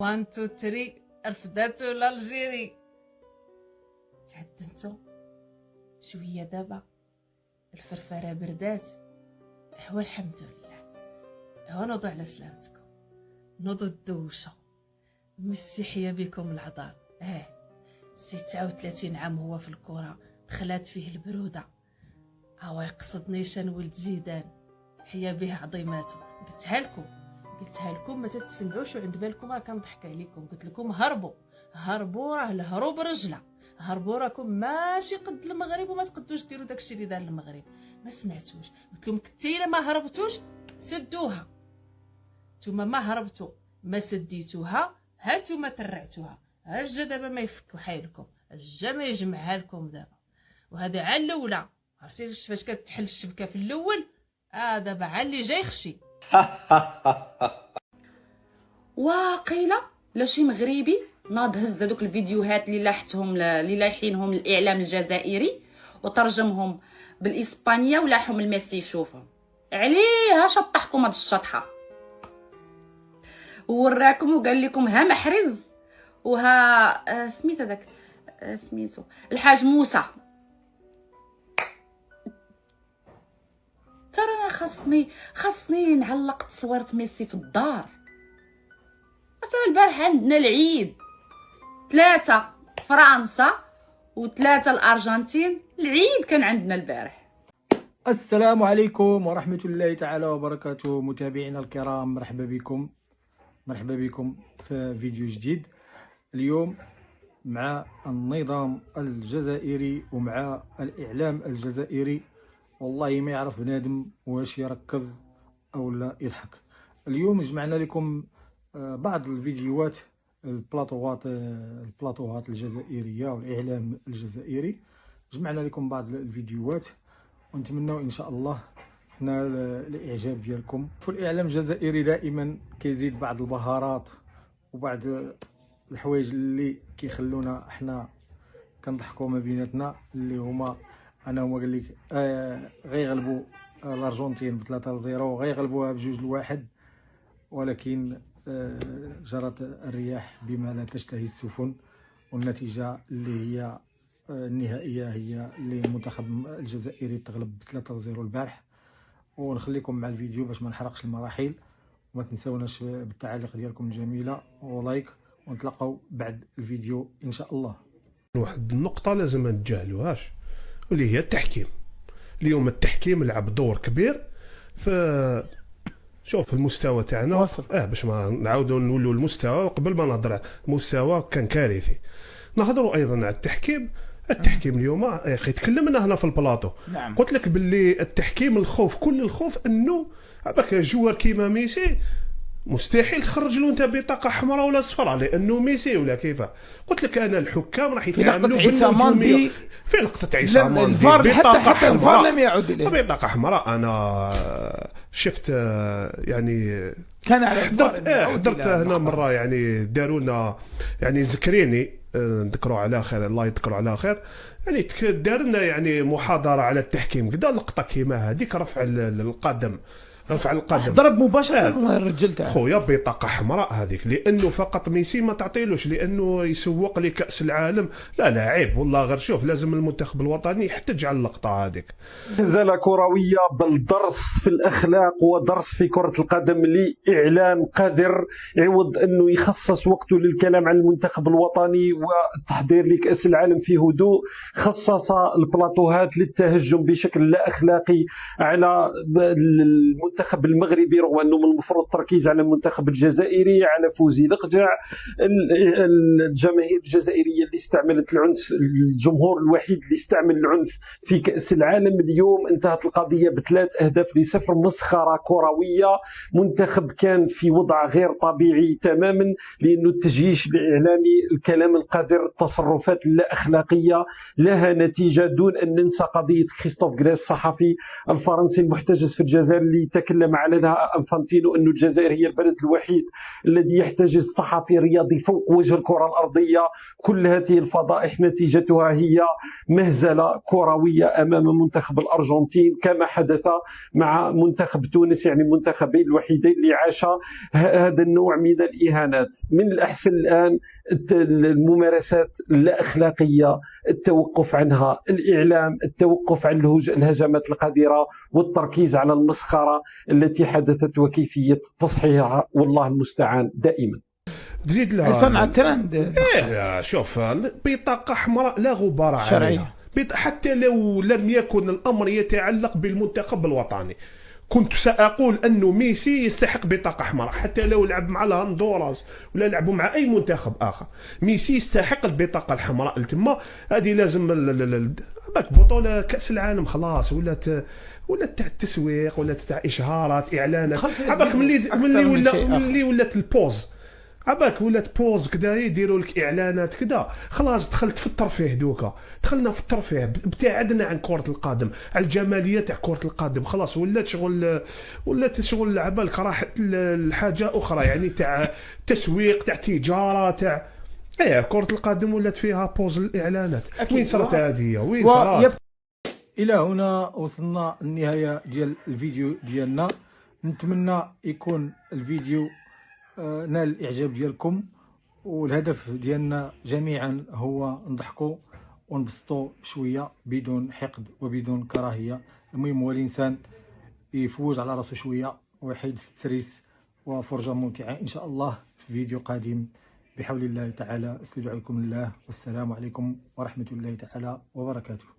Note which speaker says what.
Speaker 1: 1 2 3 رفدات ولا الجيري. تعدنتو شويه دابا الفرفره بردات. هو الحمد لله. هو نوضوا على سلامتكم، نوضوا الدوشه. مسيحيه بكم العظام. 36 عام هو في الكره، دخلات فيه البروده. هو يقصدنيش انا ولد زيدان، حيا به عظيماته. قلتها لكم ما تتسمعوش وعند بالكم راه كنضحك عليكم. قلت لكم هربوا راه الهروب رجله. هربوا راكم ماشي قد المغرب وما تقدوش ديروا داكشي اللي دار المغرب. ما سمعتوش. قلت لهم كتينا ما هربتوش سدوها. نتوما ما هربتوا ما سديتوها، هانتوما ترعتوها. هجا دابا ما يفكوا حيلكم، هجا ما يجمعها لكم دابا. وهذا عا الاولى. عرفتي فاش كتحل الشبكه في الاول؟ دابا عا اللي جاي خشي.
Speaker 2: واقيلا لا شي مغربي ناض هز هذوك الفيديوهات اللي لاحتهم اللي لايحينهم الاعلام الجزائري وترجمهم بالاسبانيه ولاحهم الميسي يشوفهم عليها. شطحكم هاد الشطحه ووراكم وقال لكم ها محرز وها سميت هذاك سميتو الحاج موسى. ترى انا خاصني نعلق تصويره ميسي في الدار. مثلا البارح عندنا العيد 3 فرنسا و3 الارجنتين. العيد كان عندنا البارح.
Speaker 3: السلام عليكم ورحمة الله تعالى وبركاته. متابعينا الكرام، مرحبا بكم في فيديو جديد. اليوم مع النظام الجزائري ومع الإعلام الجزائري. والله ما يعرف بنادم واش يركز أو لا يضحك. اليوم جمعنا لكم بعض الفيديوهات البلاطوهات الجزائرية والإعلام الجزائري. جمعنا لكم بعض الفيديوهات ونتمنوا ان شاء الله نال الاعجاب ديالكم. في الاعلام الجزائري دائما كيزيد بعض البهارات وبعض الحوايج اللي كيخلونا احنا كنضحكوا ما بيناتنا، اللي هما انهم قال لك غيغلبوا الارجنتين ب3-0 وغيغلبوها ب2-1، ولكن جرت الرياح بما لا تشتهي السفن، والنتيجه اللي هي النهائيه هي اللي المنتخب الجزائري تغلب 3-0 البارح. ونخليكم مع الفيديو باش ما نحرقش المراحل، وما تنساوناش بالتعاليق ديالكم الجميله ولايك، ونتلاقاو بعد الفيديو ان شاء الله.
Speaker 4: واحد النقطه لازم ما نتجاهلوهاش واللي هي التحكيم. اليوم التحكيم لعب دور كبير في شوف المستوى تاعنا باش ما نعاودوا نولوا المستوى. قبل ما نهضر المستوى كان كارثي، نهضروا ايضا على التحكيم اليوم يا اخي تكلمنا هنا في البلاطو.
Speaker 3: نعم.
Speaker 4: قلت لك باللي التحكيم الخوف، كل الخوف انه عباك جوار كيما ميسي مستحيل تخرج له انت بطاقه حمراء ولا صفراء لانه ميسي ولا كيفاه. قلت لك انا الحكام راح يتعاملوا بالنجوميه في لقطه عيسى ماندي
Speaker 3: حتى الفار لم يعد اليه
Speaker 4: بطاقه حمراء. انا شفت يعني
Speaker 3: كان على
Speaker 4: حضرت هنا مره، يعني داروا لنا يعني زكريني نذكروا على خير، الله يذكره على خير، يعني دار لنا يعني محاضره على التحكيم كذا. لقطه كيما هذيك رفع القدم
Speaker 3: ضرب مباشره الرجل تاعو
Speaker 4: خويا بطاقه حمراء هذيك، لانه فقط ميسي ما تعطيلوش لانه يسوق لكاس العالم. لا عيب والله. غير شوف لازم المنتخب الوطني يحتج على اللقطه هذيك.
Speaker 5: نزالة كرويه بل درس في الاخلاق ودرس في كره القدم لاعلام قادر يعوض انه يخصص وقته للكلام عن المنتخب الوطني والتحضير لكاس العالم في هدوء. خصص البلاطوهات للتهجم بشكل لا اخلاقي على المنتخب المغربي، رغم انه من المفروض التركيز على المنتخب الجزائري، على فوزي لقجع. الجماهير الجزائريه اللي استعملت العنف، الجمهور الوحيد اللي استعمل العنف في كأس العالم. اليوم انتهت القضيه ب3 أهداف ل0. مسخره كرويه. منتخب كان في وضع غير طبيعي تماما، لانه التجيش الاعلامي، الكلام القذر، التصرفات اللا اخلاقيه لها نتيجه. دون ان ننسى قضيه كريستوف غريس الصحفي الفرنسي المحتجز في الجزائر اللي تكلم عليها انفانتينو انه الجزائر هي البلد الوحيد الذي يحتجز صحفي رياضي فوق وجه الكره الارضيه. كل هذه الفضائح نتيجتها هي مهزله كرويه امام منتخب الارجنتين كما حدث مع منتخب تونس، يعني المنتخبين الوحيدين اللي عاشا هذا النوع من الاهانات. من الاحسن الان الممارسات اللا اخلاقيه التوقف عنها، الاعلام التوقف عن الهجمات القذره والتركيز على المسخره التي حدثت وكيفيه تصحيحها، والله المستعان دائما.
Speaker 4: تزيد لها
Speaker 6: صنع ترند.
Speaker 4: لا شوف، بطاقه حمراء لا غبار عليها، حتى لو لم يكن الامر يتعلق بالمنتخب الوطني كنت سأقول أنه ميسي يستحق بطاقة حمراء، حتى لو لعب مع الهندوراس ولا لعبوا مع أي منتخب آخر. ميسي يستحق البطاقة الحمراء التما هذه. لازم باك بطولة كأس العالم خلاص ولات تاع التسويق، ولات تاع إشهارات إعلانات. عباك ملي ولات البوز، عباك ولات بوز كدا يديروا لك اعلانات كدا، خلاص دخلت في الترفيه. دوكا دخلنا في الترفيه، ابتعدنا عن كرة القدم، على الجمالية تاع كرة القدم. خلاص ولات شغل عبالك راحت الحاجة أخرى، يعني تاع تسويق، تاع تجارة، تاع كرة القدم ولات فيها بوز الإعلانات. وين صارت هذه؟ وين صارت؟
Speaker 3: الى هنا وصلنا النهايه ديال الفيديو ديالنا. نتمنى يكون الفيديو نال الاعجاب ديالكم، والهدف ديالنا جميعا هو نضحكوا ونبسطوا شويه بدون حقد وبدون كراهيه. المهم هو الانسان يفوز على راسو شويه ويحيد ستريس، وفرجه ممتعه ان شاء الله في فيديو قادم بحول الله تعالى. استودعكم الله، والسلام عليكم ورحمه الله تعالى وبركاته.